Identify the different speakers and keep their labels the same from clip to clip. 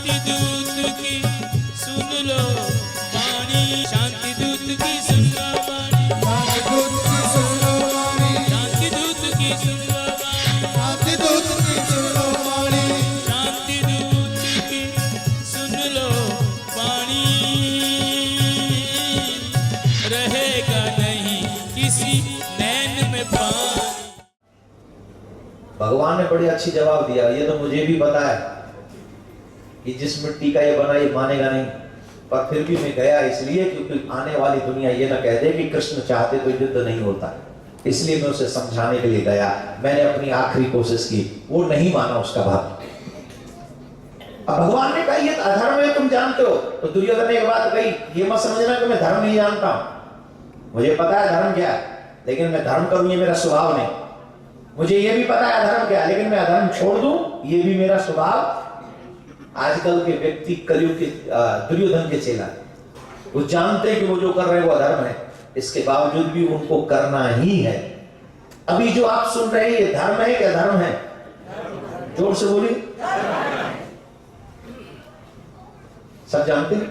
Speaker 1: शांति दूत की सुन लो वाणी, शांति दूत की सुन लो वाणी,
Speaker 2: शांति दूत की सुन लो वाणी,
Speaker 1: शांति दूत की सुन लो वाणी,
Speaker 2: शांति दूत की सुन लो वाणी,
Speaker 1: शांति दूत की सुन लो वाणी। रहेगा नहीं किसी नैन में पानी।
Speaker 3: भगवान ने बड़ी अच्छी जवाब दिया। ये तो मुझे भी पता है कि जिस मिट्टी का ये बना ये मानेगा नहीं, पर फिर भी मैं गया इसलिए क्योंकि आने वाली दुनिया ये ना कह दे कि कृष्ण चाहते तो युद्ध नहीं होता, इसलिए मैं उसे समझाने के लिए गया। मैंने अपनी आखिरी कोशिश की, वो नहीं माना उसका बात। अब भगवान ने कहा ये अधर्म है, तुम जानते हो। तो दुर्योधन ने एक बात कही, ये मत समझना कि मैं धर्म नहीं जानता हूं, मुझे पता है धर्म क्या है, लेकिन मैं धर्म करूं ये मेरा स्वभाव नहीं। मुझे ये भी पता है अधर्म क्या है, लेकिन मैं अधर्म छोड़ दूं ये भी मेरा स्वभाव। आजकल के व्यक्ति कलयुग के दुर्योधन के चेला, वो जानते हैं कि वो जो कर रहे हैं वो अधर्म है, इसके बावजूद भी उनको करना ही है। अभी जो आप सुन रहे हैं ये धर्म है क्या धर्म है? जोर से बोलिए। सब जानते हैं,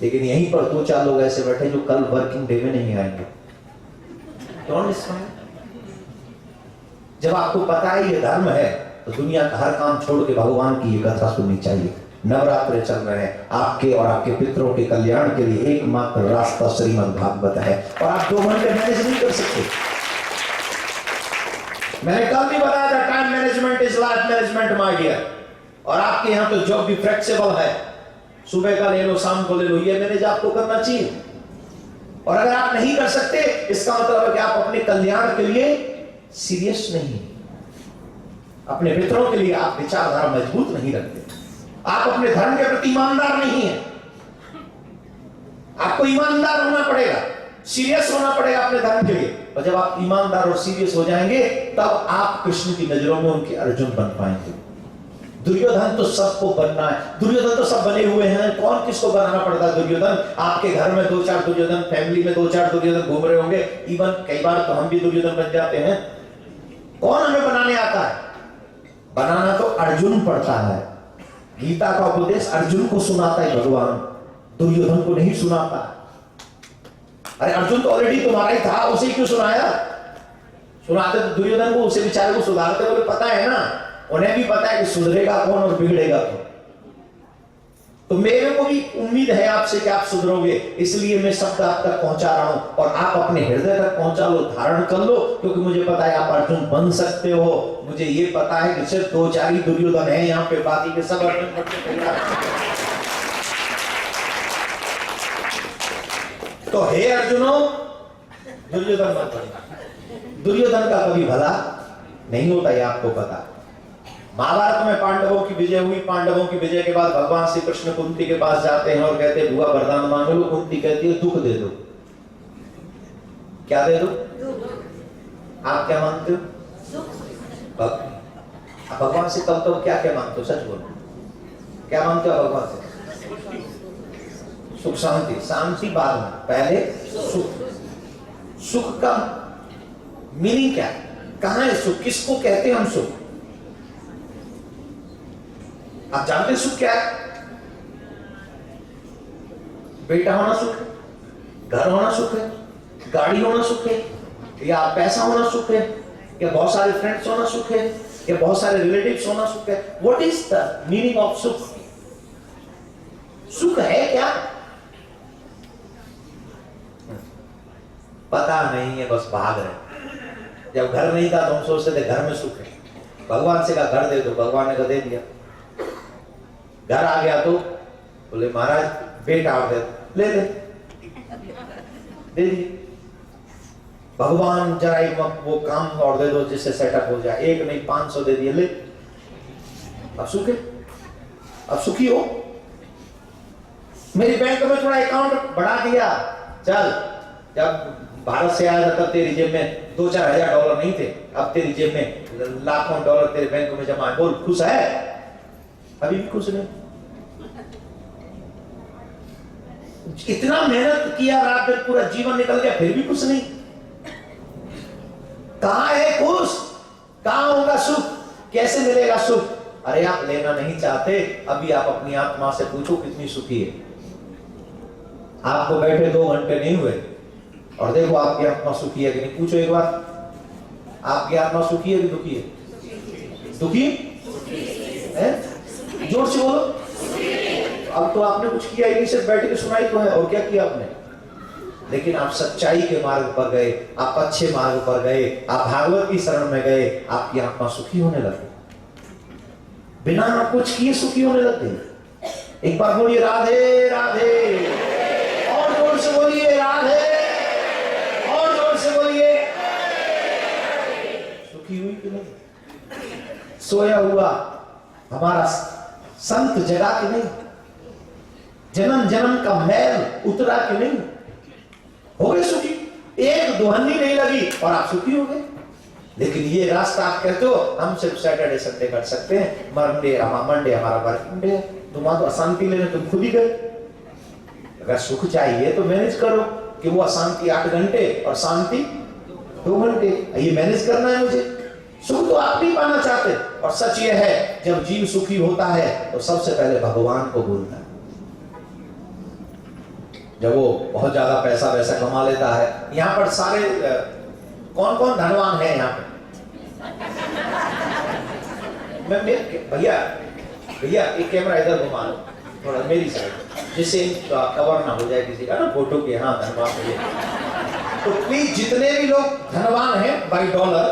Speaker 3: लेकिन यहीं पर दो चार लोग ऐसे बैठे जो कल वर्किंग डे में नहीं आएंगे। कौन इसमें? जब आपको पता है ये धर्म है तो दुनिया का हर काम छोड़ के भगवान की ये कथा सुननी चाहिए। नवरात्र चल रहे हैं, आपके और आपके पितरों के कल्याण के लिए एकमात्र रास्ता श्रीमद् भागवत है, और आप 2 घंटे मैनेज नहीं कर सकते। मैंने कल भी बताया था time management is life management my dear. और आपके यहाँ तो जॉब भी फ्लेक्सिबल है, सुबह का ले लो शाम को ले लो, ये मैनेज आपको करना चाहिए। और अगर आप नहीं कर सकते इसका मतलब है कि आप अपने कल्याण के लिए सीरियस नहीं, अपने मित्रों के लिए आप विचारधारा मजबूत नहीं रखते, आप अपने धर्म के प्रति ईमानदार नहीं है। आपको ईमानदार होना पड़ेगा, सीरियस होना पड़ेगा अपने धर्म के लिए। और जब आप ईमानदार और सीरियस हो जाएंगे तब आप कृष्ण की नजरों में उनके अर्जुन बन पाएंगे। दुर्योधन तो सबको बनना है, दुर्योधन तो सब बने हुए हैं, कौन किसको बनाना पड़ता है? दुर्योधन आपके घर में 2-4 दुर्योधन, फैमिली में 2-4 दुर्योधन घूम रहे होंगे, इवन कई बार तो हम भी दुर्योधन बन जाते हैं। कौन हमें बनाने आता है? बनाना तो अर्जुन पड़ता है। गीता का उपदेश अर्जुन को सुनाता है भगवान, दुर्योधन को नहीं सुनाता। अरे अर्जुन तो ऑलरेडी तुम्हारा ही था, उसे क्यों सुनाया? सुनाते तो दुर्योधन को, उसे बेचारे को सुधारते हुए पता है ना, उन्हें भी पता है कि सुधरेगा कौन और बिगड़ेगा कौन। तो मेरे को भी उम्मीद है आपसे कि आप सुधरोगे, इसलिए मैं शब्द आप तक पहुंचा रहा हूं, और आप अपने हृदय तक पहुंचा लो, धारण कर लो, क्योंकि मुझे पता है आप अर्जुन बन सकते हो। मुझे ये पता है कि सिर्फ 2-4 ही दुर्योधन है यहाँ पे, बाकी के सब अर्जुन बनने तैयार हैं। तो हे अर्जुनो, दुर्योधन मत बनना। दुर्योधन का कभी भला नहीं होता, ये आपको पता। महाभारत में पांडवों की विजय हुई, पांडवों की विजय के बाद भगवान श्री कृष्ण कुंती के पास जाते हैं और कहते हैं बुआ वरदान मांग लो। कुंती कहती है दुख दे दो। क्या दे दो? आप क्या मांगते हो? भगवान से कब तो क्या क्या मांगते हो? सच बोलो, क्या मांगते हो भगवान से? सुख शांति। शांति बाद में, पहले सुख। सुख का मीनिंग क्या है? कहां है सुख? किसको कहते हैं हम सुख? आप जानते हैं सुख क्या है? बेटा होना सुख है, घर होना सुख है, गाड़ी होना सुख है, या पैसा होना सुख है, या बहुत सारे फ्रेंड्स होना सुख है, या बहुत सारे रिलेटिव्स होना सुख है। What is the meaning of सुख? सुख है क्या? पता नहीं है, बस भाग रहे। जब घर नहीं था तो हम सोचते थे घर में सुख है, भगवान से कहा घर दे दो, भगवान ने कहा दे दिया। घर आ गया तो बोले महाराज बेटा और ले ले, दे दिए। भगवान जरा एक वो काम और दे दो जिससे सेटअप हो जाए, 1 नहीं 500 दे दिए, ले। अब सुख है, अब सुखी हो। मेरी बैंक में थोड़ा अकाउंट बढ़ा दिया, चल। जब भारत से आया था तब तेरी जेब में 2-4 हजार डॉलर नहीं थे, अब तेरी जेब में लाखों डॉलर तेरे बैंक में जमा है। बोल खुश है? अभी भी खुश नहीं। इतना मेहनत किया, रात दिन पूरा जीवन निकल गया, फिर भी खुश नहीं। कहां है खुश? कहां होगा सुख? कैसे मिलेगा सुख? अरे आप लेना नहीं चाहते, अभी आप अपनी आत्मा से पूछो कितनी सुखी है। आपको बैठे 2 घंटे नहीं हुए और देखो आपकी आत्मा सुखी है कि नहीं। पूछो एक बार, आपकी आत्मा सुखी है कि दुखी है? दुखी है? जोर से बोलो। अब तो आपने कुछ किया ही नहीं, सिर्फ बैठ के सुनाई तो है, और क्या किया आपने? लेकिन आप सच्चाई के मार्ग पर गए, आप अच्छे मार्ग पर गए, आप भागवत की शरण में गए, आपकी आत्मा सुखी होने लगी, बिना कुछ किए सुखी होने लग गई। एक बार बोलिए राधे राधे, और जोर से बोलिए राधे, और जोर से बोलिए। सुखी हुई कि नहीं? सोया हुआ हमारा संत जगा कि नहीं? जन्म जन्म का मैल उतरा कि नहीं? हो गए सुखी, एक दुहन्नी नहीं लगी और आप सुखी हो गए। लेकिन ये रास्ता आप कहते हो हम सिर्फ सैटरडे संडे कर सकते हैं, मंडे हमारा वर्किंग डे है, तुम तो अशांति लेने तुम खुद ही गए। अगर सुख चाहिए तो मैनेज करो कि वो अशांति 8 घंटे और शांति 2 घंटे, ये मैनेज करना है मुझे। सुख तो आप नहीं पाना चाहते, और सच ये है जब जीव सुखी होता है तो सबसे पहले भगवान को भूलता है। जब वो बहुत ज्यादा पैसा वैसा कमा लेता है, यहाँ पर सारे कौन कौन धनवान है यहाँ पे? भैया एक कैमरा इधर घुमा लो थोड़ा मेरी साइड, जिससे कवर ना हो जाए किसी का ना फोटो के। हाँ धनवान भैया, तो प्लीज जितने भी लोग धनवान हैं बाई डॉलर,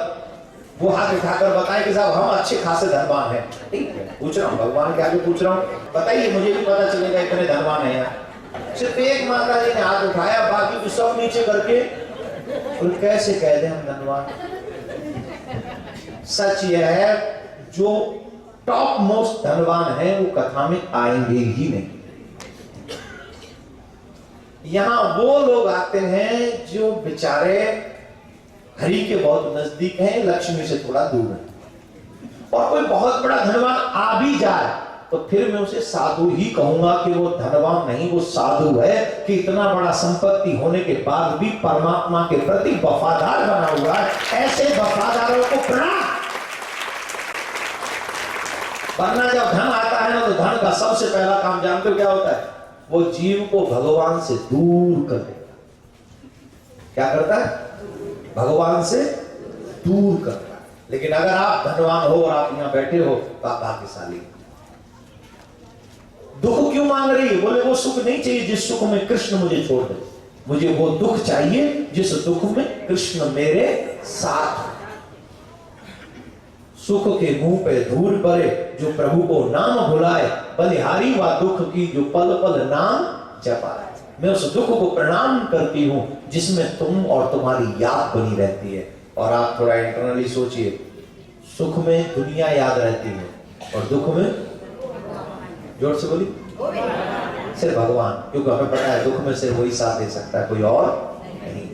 Speaker 3: वो हाथ उठाकर बताएं कि साहब हम अच्छे खासे धनवान हैं। पूछ रहा हूँ, भगवान के आगे पूछ रहा हूँ, बताइए मुझे भी पता चलेगा इतने धनवान है यहाँ। सिर्फ एक माता जी ने हाथ उठाया, बाकी तो सब नीचे करके, और कैसे कह दे हम धनवान? सच यह है जो टॉप मोस्ट धनवान है वो कथा में आएंगे ही नहीं। यहां वो लोग आते हैं जो बेचारे हरि के बहुत नजदीक हैं, लक्ष्मी से थोड़ा दूर है। और कोई बहुत बड़ा धनवान आ भी जाए तो फिर मैं उसे साधु ही कहूंगा कि वो धनवान नहीं, वो साधु है कि इतना बड़ा संपत्ति होने के बाद भी परमात्मा के प्रति वफादार बना हुआ है। ऐसे वफादारों को प्रणाम। वरना जब धन आता है ना, तो धन का सबसे पहला काम जानते हो क्या होता है? वो जीव को भगवान से दूर कर देता। क्या करता है? भगवान से दूर करता है। लेकिन अगर आप धनवान हो और आप यहां बैठे हो तो आप भाग्यशाली। दुख क्यों मांग रही है? बोले वो सुख नहीं चाहिए जिस सुख में कृष्ण मुझे छोड़ दे, मुझे वो दुख चाहिए जिस दुख में कृष्ण मेरे साथ। सुख के मुंह पे धूल पड़े जो प्रभु को नाम भुलाए, बलिहारी व दुख की जो पल पल नाम जपाए। मैं उस दुख को प्रणाम करती हूं जिसमें तुम और तुम्हारी याद बनी रहती है। और आप थोड़ा इंटरनली सोचिए, सुख में दुनिया याद रहती है और दुख में, जोर से बोली, सिर्फ भगवान। क्योंकि हमें पता है दुख में सिर्फ वही साथ दे सकता है, कोई और नहीं।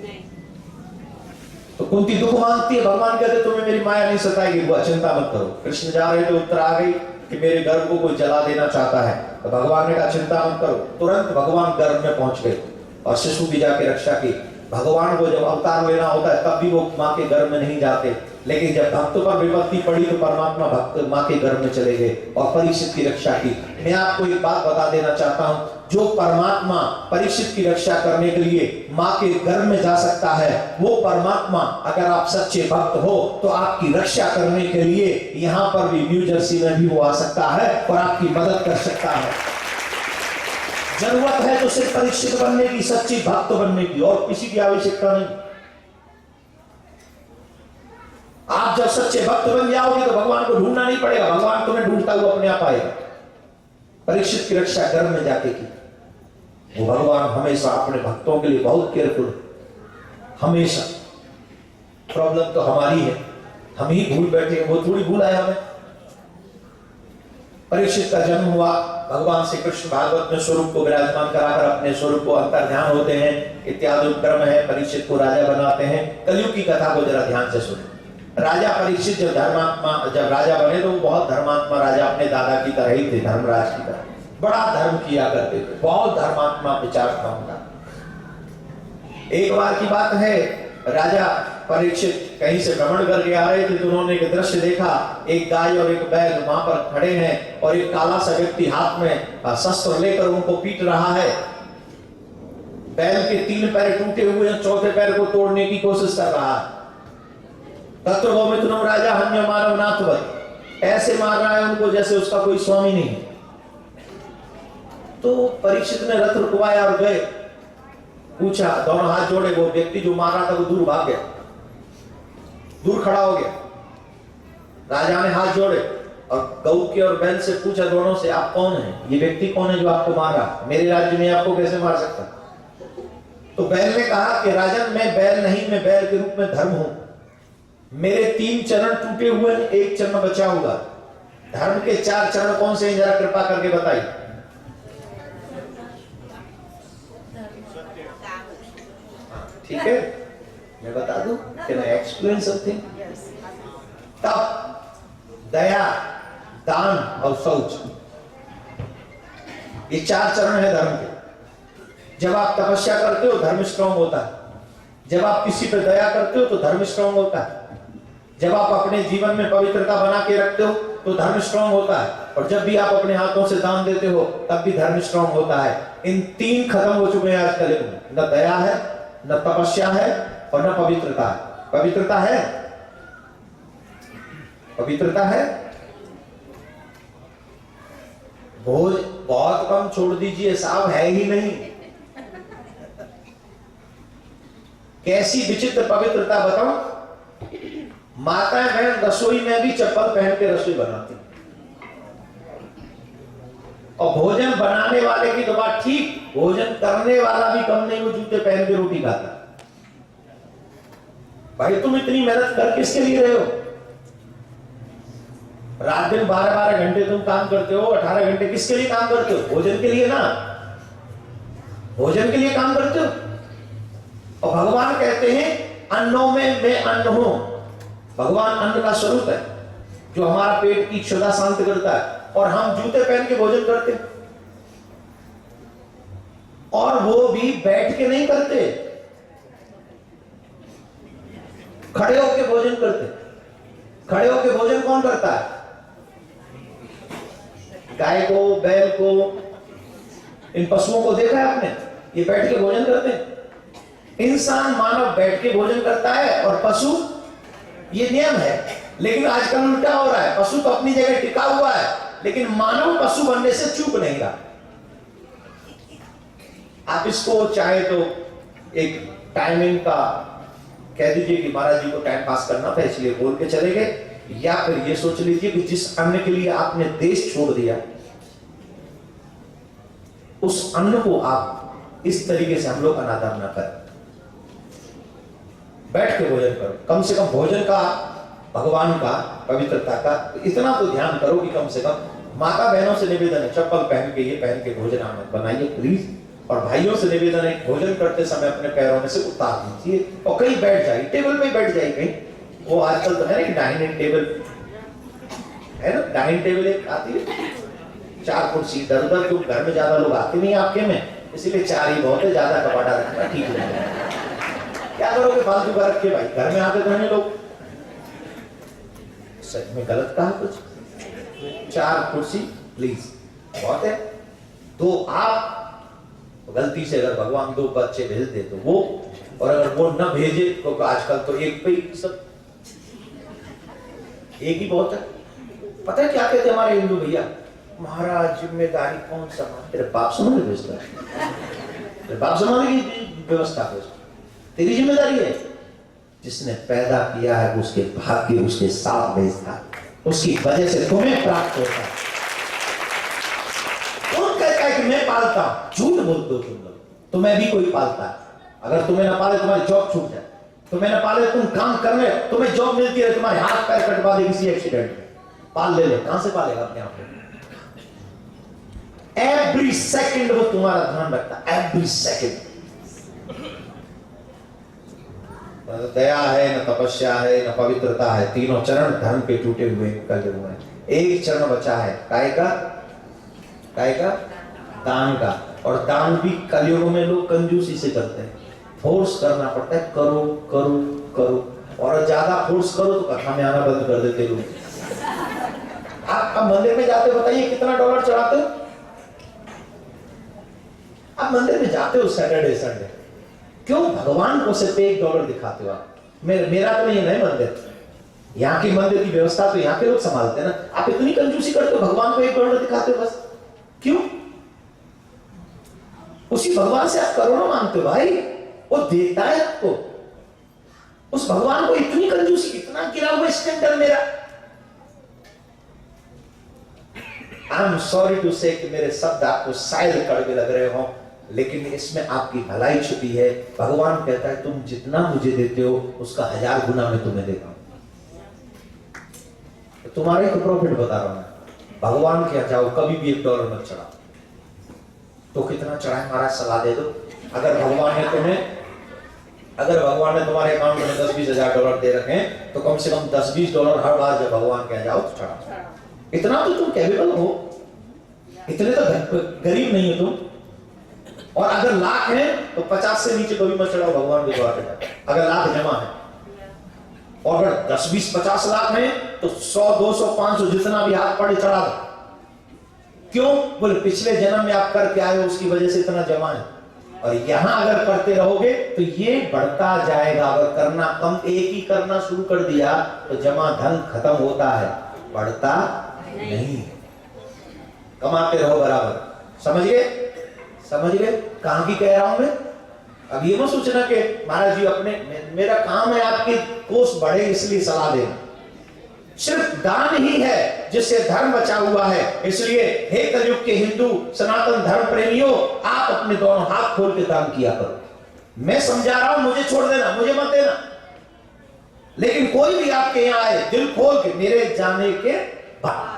Speaker 3: तो कुंती दुख मांगती है, भगवान कहते तुम्हें मेरी माया नहीं सताएगी, वो चिंता मत करो। कृष्ण जा रहे थे, उत्तर आ गई कि मेरे गर्भ को कोई जला देना चाहता है। तो भगवान ने कहा चिंता मत करो। तुरंत भगवान गर्भ में पहुंच गए और शिशु की जाके रक्षा की। भगवान को जब अवतार लेना होता है तब भी वो माँ के गर्भ में नहीं जाते, लेकिन जब भक्तों पर विपत्ति पड़ी तो परमात्मा भक्त माँ के गर्भ में चले गए और परीक्षित की रक्षा की। मैं आपको एक बात बता देना चाहता हूं, जो परमात्मा परीक्षित की रक्षा करने के लिए माँ के गर्भ में जा सकता है, वो परमात्मा अगर आप सच्चे भक्त हो तो आपकी रक्षा करने के लिए यहाँ पर भी न्यू जर्सी में भी वो आ सकता है और आपकी मदद कर सकता है। जरूरत है तो सिर्फ परीक्षित बनने की, सच्ची भक्त बनने की, और किसी की आवश्यकता नहीं। आप जब सच्चे भक्त बन जाओगे तो भगवान को ढूंढना नहीं पड़ेगा, भगवान तुम्हें ढूंढता हुआ अपने आप आएगा। परीक्षित की रक्षा गर्भ में जाके की। वो भगवान हमेशा अपने भक्तों के लिए बहुत केयरफुल, हमेशा। प्रॉब्लम तो हमारी है, हम ही भूल बैठे, वो थोड़ी भूल आया हमें। परीक्षित का जन्म हुआ, भगवान श्री कृष्ण भागवत में स्वरूप को विराजमान कराकर अपने स्वरूप को अंतर ध्यान होते हैं, इत्यादि क्रम है। परीक्षित को राजा बनाते हैं। कलयुग की कथा को जरा ध्यान से सुनो। राजा परीक्षित जब राजा बने तो वो बहुत धर्मात्मा राजा, अपने दादा की तरह ही थे, धर्मराज की तरह। बड़ा धर्म किया करते थे, बहुत धर्मात्मा विचार था उनका। एक बार की बात है, राजा परीक्षित कहीं से भ्रमण करके आ रहे थे तो उन्होंने एक दृश्य देखा, एक गाय और एक बैल वहां पर खड़े हैं और एक काला सा व्यक्ति हाथ में शस्त्र लेकर उनको पीट रहा है। बैल के 3 पैर टूटे हुए हैं, चौथे पैर को तोड़ने की कोशिश कर रहा है। तत्र गोमित्रो राजा हन्य मानव नाथवत, ऐसे मार रहा है उनको जैसे उसका कोई स्वामी नहीं। तो परीक्षित ने रथ रुकवाया और गए, पूछा, दोनों हाथ जोड़े। वो व्यक्ति जो मार रहा था वो दूर भाग गया, दूर खड़ा हो गया। राजा ने हाथ जोड़े और गऊ के और बैल से पूछा दोनों से, आप कौन हैं? ये व्यक्ति कौन है जो आपको मारा? मेरे राज्य में आपको कैसे मार सकता? तो बैल ने कहा कि राजन, मैं बैल नहीं, मैं बैल के रूप में धर्म हूं। मेरे 3 चरण टूटे हुए हैं, 1 चरण बचा हुआ। धर्म के 4 चरण कौन से हैं? जरा कृपा करके बताइए। ठीक है, मैं बता दूं, कैन आई एक्सप्लेन समथिंग? तप, दया, दान और शौच, ये 4 चरण है धर्म के। जब आप तपस्या करते हो धर्म स्ट्रांग होता है, जब आप किसी पर दया करते हो तो धर्म स्ट्रांग होता है, जब आप अपने जीवन में पवित्रता बना के रखते हो तो धर्म स्ट्रांग होता है, और जब भी आप अपने हाथों से दान देते हो तब भी धर्म स्ट्रांग होता है। इन 3 खत्म हो चुके हैं आजकल में, न दया है, न तपस्या है और न पवित्रता है। पवित्रता है? पवित्रता है? भोज बहुत कम छोड़ दीजिए, साहब है ही नहीं। कैसी विचित्र पवित्रता बताऊं? माताएं बहन रसोई में भी चप्पल पहन के रसोई बनाती, और भोजन बनाने वाले की तो बात ठीक, भोजन करने वाला भी कम नहीं, वो जूते पहन के रोटी खाता। भाई तुम इतनी मेहनत कर किसके लिए रहे हो? रात दिन 12-12 घंटे तुम काम करते हो, 18 घंटे किसके लिए काम करते हो? भोजन के लिए ना, भोजन के लिए काम करते हो। और भगवान कहते हैं अन्नों में मैं अन्न हूं। भगवान अन्न का स्वरूप है जो हमारा पेट की क्षुधा शांत करता है, और हम जूते पहन के भोजन करते हैं, और वो भी बैठ के नहीं करते, खड़े होके भोजन करते। खड़े होके भोजन कौन करता है? गाय को, बैल को, इन पशुओं को देखा है आपने? ये बैठ के भोजन करते हैं। इंसान मानव बैठ के भोजन करता है और पशु, ये नियम है। लेकिन आजकल उल्टा हो रहा है, पशु तो अपनी जगह टिका हुआ है लेकिन मानव पशु बनने से चूक नहीं रहा। आप इसको चाहे तो एक टाइमिंग का कह दीजिए कि महाराज जी को टाइम पास करना था इसलिए बोल के चले गए, या फिर ये सोच लीजिए कि जिस अन्न के लिए आपने देश छोड़ दिया उस अन्न को आप इस तरीके से हम लोग अनादर न करें, बैठ के भोजन करो। कम से कम भोजन का, भगवान का, पवित्रता का इतना तो ध्यान करो कि कम से कम माता बहनों से निवेदन है, चप्पल पहन के ये पहन के भोजन आमद बनाइए प्लीज। और भाइयों से निवेदन है, भोजन करते समय अपने पैरों में से उतार दीजिए और कहीं बैठ जाइए, टेबल पे बैठ जाइए कहीं। वो आजकल तो है ना डाइनिंग टेबल, है ना डाइनिंग टेबल एक आती है, 4 कुर्सी इधर उधर, क्योंकि घर में ज्यादा लोग आते नहीं आपके में, इसीलिए 4 ही बहुत है, ज्यादा कपाटा रखना ठीक है। क्या करोगे फालतू का रख के? भाई घर में आते तो नहीं लोग, सच में गलत कहा कुछ? 4 कुर्सी प्लीज बहुत है। 2 आप, गलती से अगर भगवान 2 बच्चे भेज दे तो वो, और अगर वो न भेजे तो आजकल तो एक पे ही सब, एक ही बहुत है। पता है क्या कहते हमारे हिंदू भैया? महाराज जिम्मेदारी कौन संभाले? तेरे बाप संभाले भेजता है, तेरे बाप संभाले की व्यवस्था भेजता, तेरी जिम्मेदारी है। जिसने पैदा किया है उसके भाग्य उसके साथ भेजता है, उसकी वजह से तुम्हें प्राप्त होता है। कौन कहता है कि मैं पालता हूं? झूठ बोलते हो तुम लोग, तुम्हें भी कोई पालता है। अगर तुम्हें ना पाले तुम्हारी जॉब छूट जाए, तुम्हें ना पाले तुम काम करने, तुम्हें जॉब मिलती है, तुम्हारे हाथ पैर कटवा दे किसी एक्सीडेंट में, पाल ले, कहां से पालेगा अपने आप को? एवरी सेकंड वो तुम्हारा ध्यान रखता है, एवरी सेकंड। न दया है, न तपस्या है, न पवित्रता है, तीनों चरण धर्म पे टूटे हुए निकले हुए हैं। एक चरण बचा है, काय का? काय का? दान का। और दान भी कलयुग में लोग कंजूसी से करते हैं, फोर्स करना पड़ता है, करो करो करो। और ज्यादा फोर्स करो तो कथा में आना बंद कर देते लोग। आप मंदिर में जाते हो, बताइए कितना डॉलर चढ़ाते हो? आप मंदिर में जाते हो सैटरडे संडे, क्यों? भगवान को सिर्फ $1 दिखाते हो आप। मेरा तो नहीं है मंदिर, यहाँ की मंदिर की व्यवस्था तो यहाँ के लोग संभालते हैं ना। आप इतनी कंजूसी करते हो, भगवान को $1 दिखाते हो बस, क्यों? उसी भगवान से आप करोड़ों मांगते हो भाई, वो देता है आपको। उस भगवान को इतनी कंजूसी, इतना गिरा हुआ स्टैंडर्ड मेरा। आई एम सॉरी टू से कि मेरे शब्द आपको शायद कड़वे लग रहे हो, लेकिन इसमें आपकी भलाई छुपी है। भगवान कहता है तुम जितना मुझे देते हो उसका 1000 गुना मैं तुम्हें देता हूं। तो तुम्हारे को प्रॉफिट बता रहा हूं मैं। भगवान के यहाँ जाओ, कभी भी $1 मत चढ़ाओ। तो कितना चढ़ाए महाराज, सलाह दे दो। अगर भगवान ने तुम्हारे अकाउंट में $10-20 हज़ार दे रखे हैं, तो कम से कम $10-20 हर बार जब भगवान के यहाँ जाओ तो चढ़ाओ। इतना तो तुम कैपेबल हो, इतने तो गरीब नहीं हो तुम। और अगर लाख है तो 50 से नीचे कभी मत चढ़ाओ भगवान के द्वार पे। अगर लाख जमा है, और अगर 10, 20, 50 लाख है तो 100, 200, 500 जितना भी हाथ पड़े चढ़ा दो। क्यों? बोले पिछले जन्म में आप करके आए हो, उसकी वजह से इतना जमा है। और यहां अगर करते रहोगे तो ये बढ़ता जाएगा। अगर करना कम, एक ही करना शुरू कर दिया तो जमा धन खत्म होता है, बढ़ता नहीं। कमाते रहो बराबर। समझ गए कहां की कह रहा हूं मैं? अब ये मत सोचना कि महाराज जी मेरा काम है आपके कोष बढ़े इसलिए सलाह देना। सिर्फ दान ही है जिससे धर्म बचा हुआ है। इसलिए हे कलयुग के हिंदू सनातन धर्म प्रेमियों, आप अपने दोनों हाथ खोल के दान किया करो। मैं समझा रहा हूं, मुझे छोड़ देना, मुझे मत देना। लेकिन कोई भी आपके यहाँ आए दिल खोल के, मेरे जाने के बाद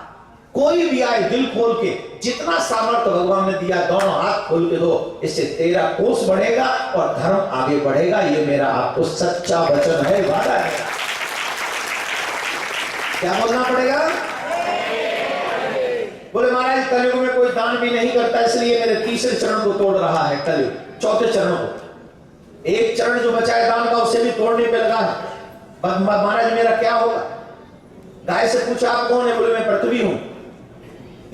Speaker 3: कोई भी आए दिल खोल के, जितना सामर्थ्य भगवान ने दिया दोनों हाथ खोल के दो। इससे तेरा कोष बढ़ेगा और धर्म आगे बढ़ेगा। ये मेरा आपको सच्चा वचन है, वादा है। क्या बोलना पड़ेगा? बोले महाराज कलयुग में कोई दान भी नहीं करता, इसलिए मेरे तीसरे चरण को तोड़ रहा है कलयुग, चौथे चरण को। एक चरण जो बचा है दान का, उसे भी तोड़ने पे लगा है। महाराज मेरा क्या होगा? गाय से पूछा आप कौन है? बोले मैं पृथ्वी हूं।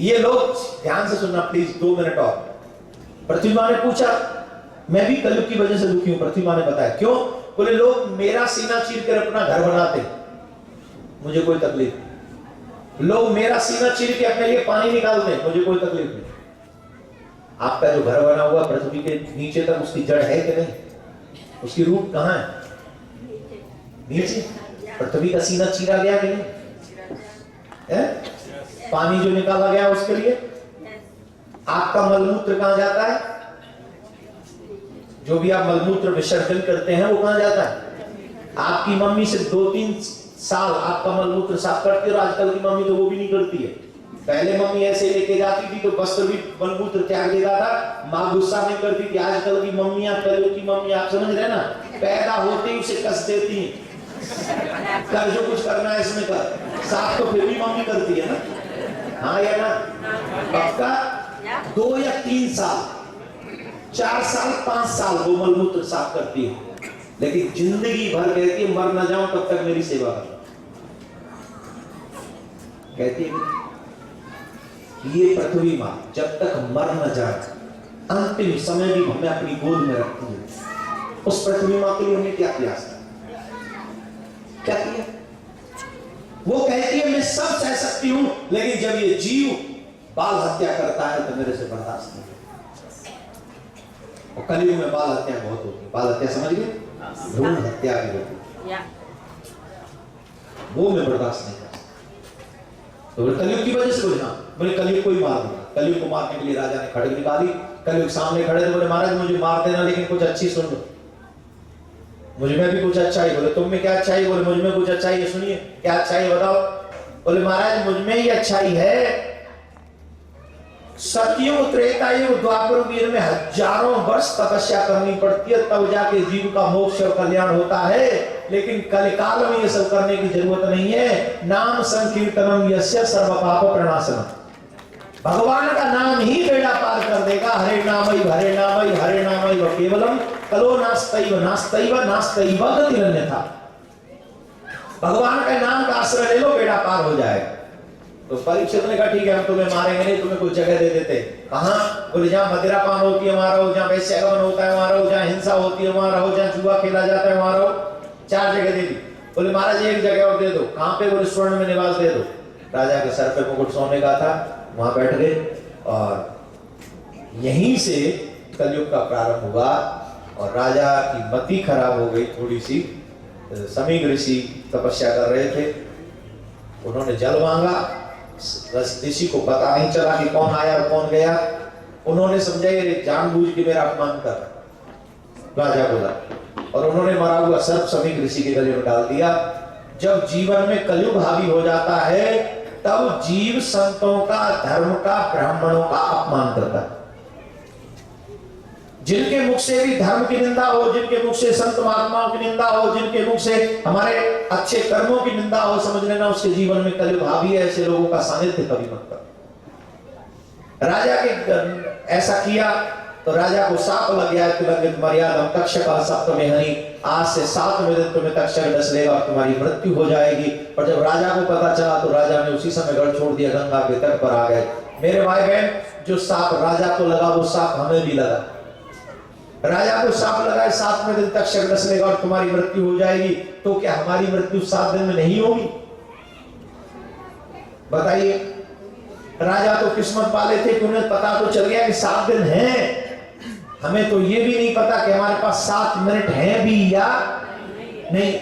Speaker 3: ये लोग ध्यान से सुनना प्लीज, 2 मिनट और। पृथ्वी मां ने पूछा, मैं भी कलयुग की वजह से दुखी हूं। पृथ्वी मां ने बताया क्यों? बोले लोग मेरा सीना चीर कर अपना घर बनाते, मुझे कोई तकलीफ नहीं। लोग मेरा सीना चीर के अपने लिए पानी निकालते हैं, मुझे कोई तकलीफ नहीं। आपका जो घर बना हुआ पृथ्वी के नीचे तक, उसकी जड़ है कि नहीं? उसकी रूट कहां है? नीचे। पृथ्वी का सीना चीरा गया कि नहीं है? पानी जो निकाला गया उसके लिए। आपका मलमूत्र कहां जाता है? जो भी आप मलमूत्र विसर्जन करते हैं वो कहां जाता है? आपकी मम्मी से 2-3 साल आपका मलमूत्र साफ करती है, और आजकल की मम्मी तो वो भी नहीं करती है। पहले मम्मी ऐसे लेके जाती थी तो वस्त्र भी मलमूत्र त्याग देता था, माँ गुस्सा नहीं करती थी। आजकल की मम्मियां, कलयुग की मम्मी, आप समझ रहे ना, पैदा होते ही उसे कस देती हैं, कर जो कुछ करना है इसमें कर। साफ तो फिर भी मम्मी करती है ना, हाँ या ना? पक्का 2 या 3 साल, 4 साल, 5 साल वो मलमूत्र साफ करती है, लेकिन जिंदगी भर कहती है मर ना जाऊं तब तक मेरी सेवा कर। कहती है ये पृथ्वी मां जब तक मर न जाए, अंतिम समय भी हमें अपनी गोद में रखती है। उस पृथ्वी मां के लिए हमने क्या किया? क्या किया? वो कहती है मैं सब सह सकती हूं, लेकिन जब ये जीव बाल हत्या करता है तो मेरे से बर्दाश्त नहीं। और कलयुग में बाल हत्या बहुत होती है। बाल हत्या समझ गए? भ्रूण हत्या भी होती है, वो मैं बर्दाश्त नहीं कर सकता। तो कलयुग की वजह से बोले हाँ, बोले कलयुग को ही मार दूंगा। कलयुग को मारने के लिए राजा ने खड्ग निकाली। कलयुग सामने खड़े थे, बोले महाराज मुझे मार देना, लेकिन कुछ अच्छी सुन लो, मुझ में भी कुछ अच्छा ही। बोले तुम में क्या अच्छा ही? बोले मुझ में कुछ अच्छा ही, सुनिए क्या अच्छा ही बताओ। बोले महाराज मुझ में ही अच्छा ही है। सतयुग, त्रेता युग, द्वापर युग में हजारों वर्ष तपस्या करनी पड़ती है, तब जाके जीव का मोक्ष और कल्याण होता है। लेकिन कलिकाल में ये सब करने की जरूरत नहीं है। नाम संकीर्तनम यस्य सर्व पाप प्रणाशनम। भगवान का नाम ही बेड़ा पार कर देगा। हरे नामई हरे नामई हरे नामई केवलम कलो नास्तैव नास्तैव नास्तैव गतिरन्यथा। भगवान के नाम का आश्रय ले लो, बेड़ा पार हो जाएगा। तो परीक्षित ने कहा ठीक है, हम तुम्हें मारेंगे नहीं, तुम्हें कुछ जगह दे देते। कहाँ? बोले जहाँ मदिरा पान होती है वहां रहो, जहाँ वैश्यागमन होता है वहां रहो, जहाँ हिंसा होती है वहां रहो, जहाँ जुआ खेला जाता है वहां रहो। 4 जगह दे दी। बोले महाराज एक जगह और दे दो। कहाँ पे? बोले स्वर्ण में निवास दे दो। राजा के सर पे मुकुट सोने का था, वहां बैठ गए और यहीं से कलयुग का प्रारंभ हुआ। और राजा की मति खराब हो गई थोड़ी सी। समीक ऋषि तपस्या कर रहे थे, उन्होंने जल मांगा, ऋषि को पता नहीं चला कि कौन आया और कौन गया। उन्होंने समझा ये जानबूझ के मेरा अपमान कर, राजा बोला, और उन्होंने मरा हुआ सर्प समीक ऋषि के गले में डाल दिया। जब जीवन में कलयुग हावी हो जाता है तब जीव संतों का, धर्म का, ब्राह्मणों का अपमान करता है। जिनके मुख से भी धर्म की निंदा हो, जिनके मुख से संत महात्माओं की निंदा हो, जिनके मुख से हमारे अच्छे कर्मों की निंदा हो, समझ लेना उसके जीवन में कलयुग हावी है। ऐसे लोगों का सानिध्य कभी मत कर। राजा के ऐसा किया तो राजा को साप लग गया, तुलंगित मर्यादा तक्षक सप्तमे हनि, आज से 7वें दिन तुम्हें तक्षक डस लेगा और तुम्हारी मृत्यु हो जाएगी। और जब राजा को पता चला तो राजा ने उसी समय गढ़ छोड़ दिया, गंगा के तट पर आ गए। मेरे भाई बहन, जो साप राजा को लगा वो साप हमें भी लगा। राजा को साप लगा 7वें दिन तक्षक डस लेगा और तुम्हारी मृत्यु हो जाएगी, तो क्या हमारी मृत्यु 7 दिन में नहीं होगी? बताइए। राजा तो किस्मत वाले थे कि उन्हें पता तो चल गया कि 7 दिन हैं। हमें तो ये भी नहीं पता कि हमारे पास 7 मिनट हैं भी या नहीं।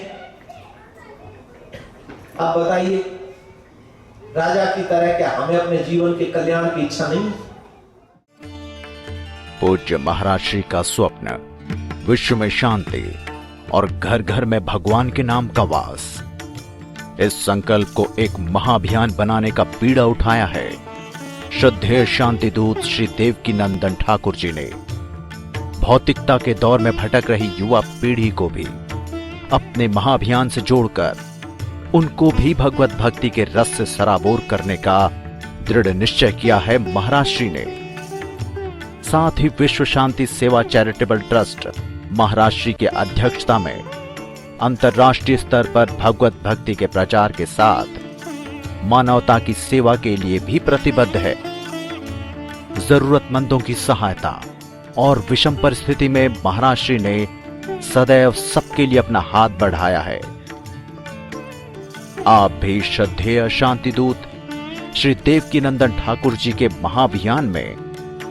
Speaker 3: अब बताइए, राजा की तरह क्या हमें अपने जीवन के कल्याण की इच्छा नहीं?
Speaker 4: पूज्य महाराज श्री का स्वप्न विश्व में शांति और घर घर में भगवान के नाम का वास। इस संकल्प को एक महाअभियान बनाने का बीड़ा उठाया है श्रद्धेय शांति दूत श्री देवकी नंदन ठाकुर जी ने। भौतिकता के दौर में भटक रही युवा पीढ़ी को भी अपने महाअभियान से जोड़कर उनको भी भगवत भक्ति के रस से सराबोर करने का दृढ़ निश्चय किया है महाराज श्री ने। साथ ही विश्व शांति सेवा चैरिटेबल ट्रस्ट महाराज श्री के अध्यक्षता में अंतर्राष्ट्रीय स्तर पर भगवत भक्ति के प्रचार के साथ मानवता की सेवा के लिए भी प्रतिबद्ध है। जरूरतमंदों की सहायता और विषम परिस्थिति में महाराज श्री ने सदैव सबके लिए अपना हाथ बढ़ाया है। आप भी श्रद्धेय शांति दूत श्री देवकी नंदन ठाकुर जी के महाअभियान में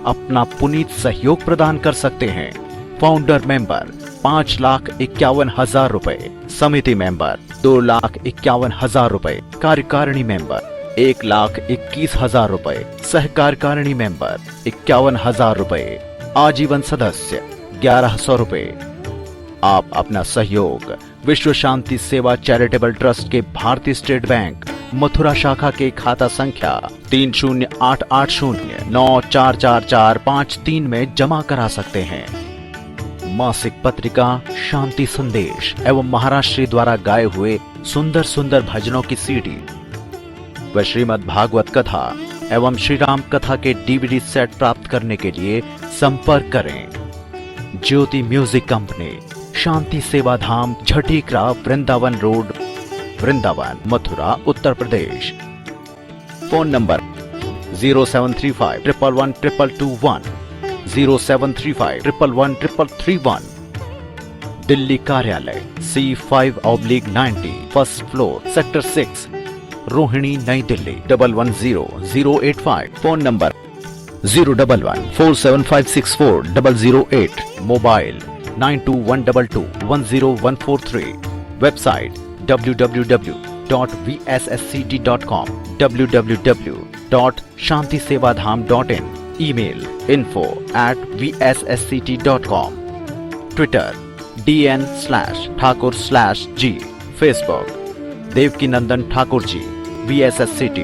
Speaker 4: अपना पुनीत सहयोग प्रदान कर सकते हैं। फाउंडर मेंबर 5,51,000 रुपए, समिति मेंबर 2,51,000 रुपए, कार्यकारिणी मेंबर 1,21,000 रुपए, सहकार्यकारिणी मेंबर 51,000 रुपए, आजीवन सदस्य 1,100 रुपए। आप अपना सहयोग विश्व शांति सेवा चैरिटेबल ट्रस्ट के भारतीय स्टेट बैंक मथुरा शाखा के खाता संख्या 3088094445 में जमा करा सकते हैं। मासिक पत्रिका शांति संदेश एवं महाराज श्री द्वारा गाए हुए सुंदर सुंदर भजनों की सीडी व श्रीमद् भागवत कथा एवं श्री राम कथा के डीवीडी सेट प्राप्त करने के लिए संपर्क करें। ज्योति music company, Shanti Seva Dham, Jhatikara, Vrindavan road, Vrindavan, Mathura, Uttar Pradesh. Phone number 0735111221, 0735111331। Delhi कार्यालय C5/90, first floor, sector 6, Rohini, Nai Delhi 110085। Phone number 01147564008। Mobile 9212210143। Website www.vsscd.com, www.shantisevadham.in। Email info@vssct.com। Twitter DN/Thakur/G। Facebook Devki Nandan Thakur ji VSSCT।